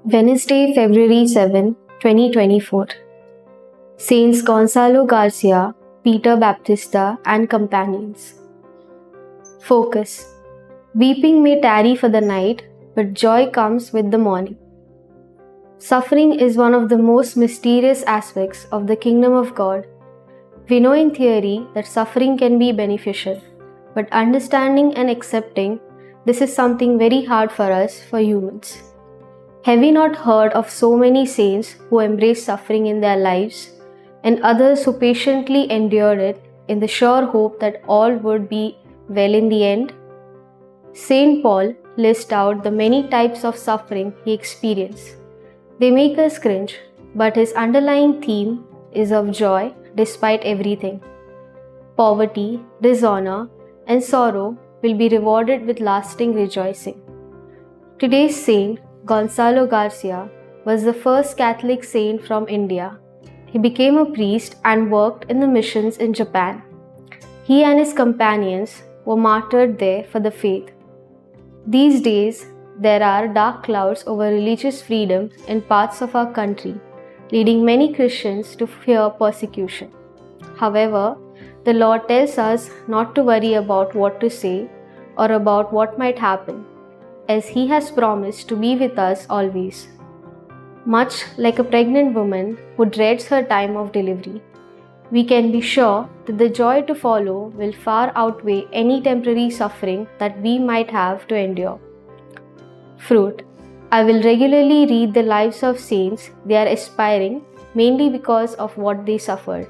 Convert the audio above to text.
Wednesday, February 7, 2024. Saints Gonzalo Garcia, Peter Baptista, and companions. Focus. Weeping may tarry for the night, but joy comes with the morning. Suffering is one of the most mysterious aspects of the kingdom of God. We know in theory that suffering can be beneficial, but understanding and accepting this is something very hard for us, for humans. Have we not heard of so many saints who embraced suffering in their lives, and others who patiently endured it in the sure hope that all would be well in the end? Saint Paul lists out the many types of suffering he experienced. They make us cringe, but his underlying theme is of joy despite everything. Poverty, dishonor, and sorrow will be rewarded with lasting rejoicing. Today's saint, Gonzalo Garcia, was the first Catholic saint from India. He became a priest and worked in the missions in Japan. He and his companions were martyred there for the faith. These days, there are dark clouds over religious freedom in parts of our country, leading many Christians to fear persecution. However, the Lord tells us not to worry about what to say or about what might happen, as He has promised to be with us always. Much like a pregnant woman who dreads her time of delivery, we can be sure that the joy to follow will far outweigh any temporary suffering that we might have to endure. Fruit. I will regularly read the lives of saints they are aspiring mainly because of what they suffered.